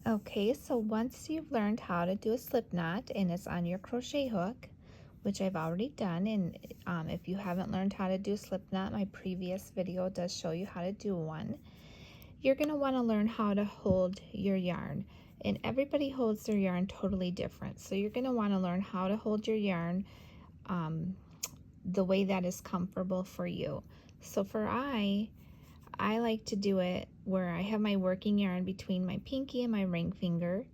Okay, so once you've learned how to do a slip knot and it's on your crochet hook, which I've already done, and if you haven't learned how to do a slip knot, my previous video does show you how to do one. You're going to want to learn how to hold your yarn, and everybody holds their yarn totally different. So you're going to want to learn how to hold your yarn the way that is comfortable for you. So for I like to do it where I have my working yarn between my pinky and my ring finger,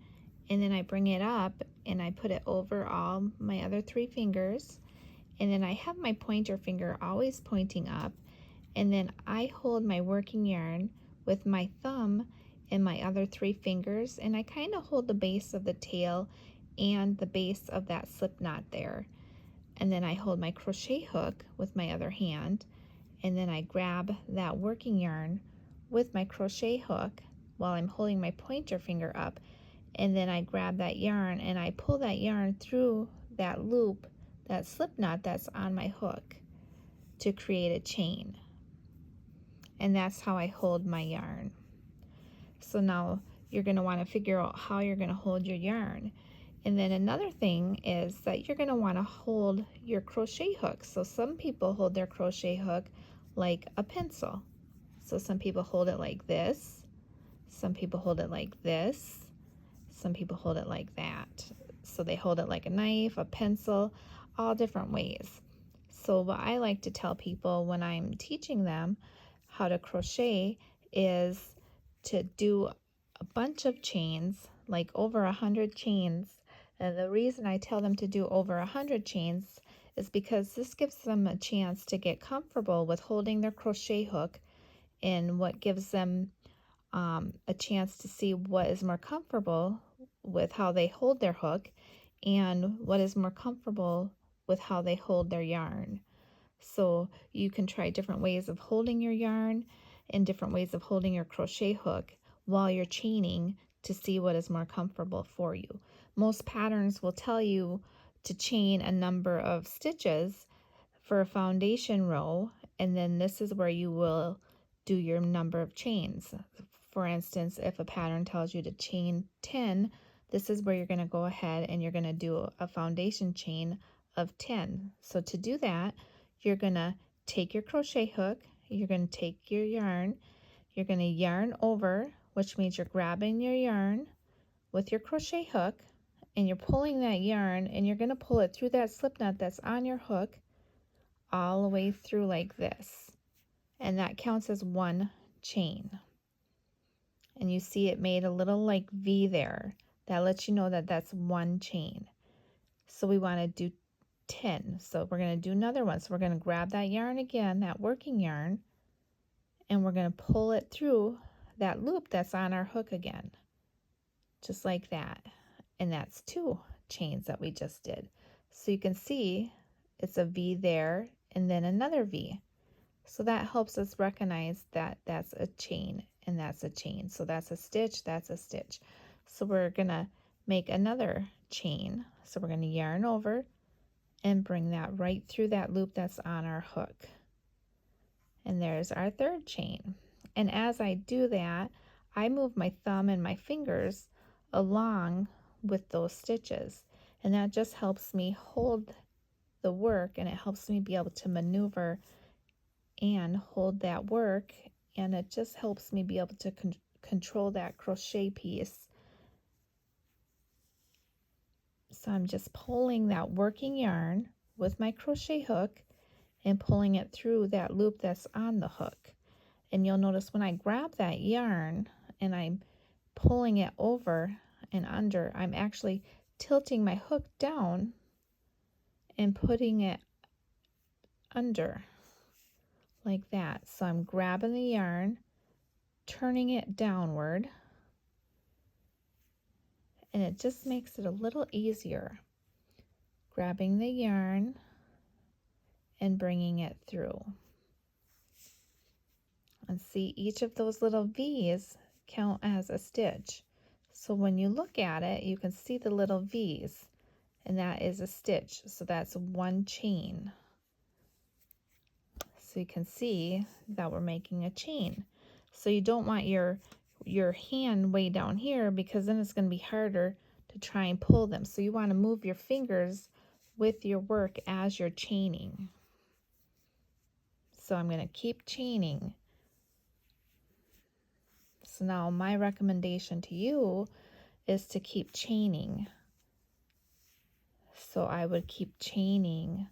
and then I bring it up and I put it over all my other three fingers, and then I have my pointer finger always pointing up, and then I hold my working yarn with my thumb and my other three fingers, and I kind of hold the base of the tail and the base of that slip knot there. And then I hold my crochet hook with my other hand, and then I grab that working yarn with my crochet hook while I'm holding my pointer finger up, and then I grab that yarn and I pull that yarn through that loop, that slip knot that's on my hook, to create a chain. And that's how I hold my yarn. So now you're going to want to figure out how you're going to hold your yarn. And then another thing is that you're going to want to hold your crochet hook. So some people hold their crochet hook like a pencil. So some people hold it like this, some people hold it like this, some people hold it like that. So they hold it like a knife, a pencil, all different ways. So what I like to tell people when I'm teaching them how to crochet is to do a bunch of chains, like over 100 chains. And the reason I tell them to do over 100 chains is because this gives them a chance to get comfortable with holding their crochet hook, and what gives them a chance to see what is more comfortable with how they hold their hook and what is more comfortable with how they hold their yarn. So you can try different ways of holding your yarn and different ways of holding your crochet hook while you're chaining to see what is more comfortable for you. Most patterns will tell you to chain a number of stitches for a foundation row, and then this is where you will do your number of chains. For instance, if a pattern tells you to chain 10, this is where you're going to go ahead and you're going to do a foundation chain of 10. So to do that, you're going to take your crochet hook, you're going to take your yarn, you're going to yarn over, which means you're grabbing your yarn with your crochet hook, and you're pulling that yarn, and you're going to pull it through that slip knot that's on your hook all the way through like this. And that counts as one chain. And you see it made a little like V there. That lets you know that that's one chain. So we want to do 10. So we're going to do another one. So we're going to grab that yarn again, that working yarn, and we're going to pull it through that loop that's on our hook again, just like that. And that's 2 chains that we just did. So you can see it's a V there and then another V. So that helps us recognize that that's a chain and that's a chain. So that's a stitch, that's a stitch. So we're going to make another chain. So we're going to yarn over and bring that right through that loop that's on our hook. And there's our 3rd chain. And as I do that, I move my thumb and my fingers along with those stitches. And that just helps me hold the work, and it helps me be able to maneuver and hold that work, and it just helps me be able to control that crochet piece. So I'm just pulling that working yarn with my crochet hook and pulling it through that loop that's on the hook. And you'll notice when I grab that yarn and I'm pulling it over and under, I'm actually tilting my hook down and putting it under like that. So I'm grabbing the yarn, turning it downward, and it just makes it a little easier. Grabbing the yarn and bringing it through. And see, each of those little V's count as a stitch. So when you look at it, you can see the little V's, and that is a stitch. So that's one chain. So you can see that we're making a chain. So you don't want your your hand way down here, because then it's going to be harder to try and pull them. So you want to move your fingers with your work as you're chaining. So I'm going to keep chaining. So now my recommendation to you is to keep chaining. So I would keep chaining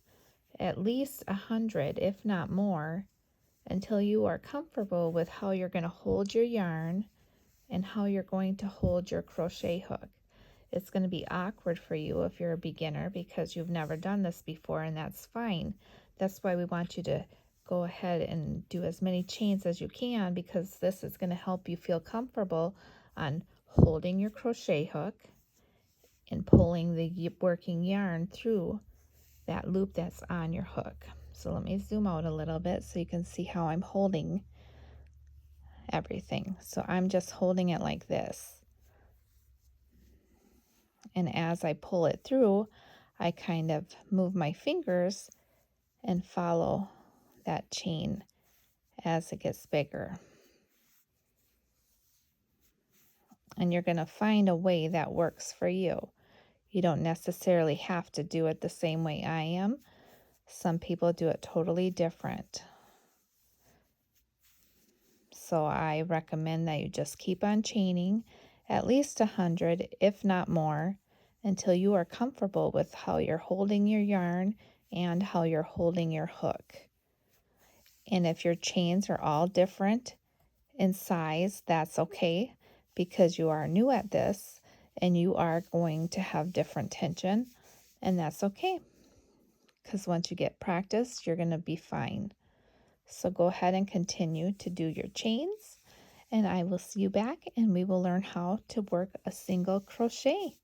at least 100, if not more, until you are comfortable with how you're going to hold your yarn and how you're going to hold your crochet hook. It's going to be awkward for you if you're a beginner because you've never done this before, and that's fine. That's why we want you to go ahead and do as many chains as you can, because this is going to help you feel comfortable on holding your crochet hook and pulling the working yarn through that loop that's on your hook. So let me zoom out a little bit so you can see how I'm holding everything. So I'm just holding it like this. And as I pull it through, I kind of move my fingers and follow that chain as it gets bigger. And you're going to find a way that works for you. You don't necessarily have to do it the same way I am. Some people do it totally different. So I recommend that you just keep on chaining at least 100, if not more, until you are comfortable with how you're holding your yarn and how you're holding your hook. And if your chains are all different in size, that's okay, because you are new at this and you are going to have different tension, and that's okay, because once you get practice, you're going to be fine. So go ahead and continue to do your chains, and I will see you back and we will learn how to work a single crochet.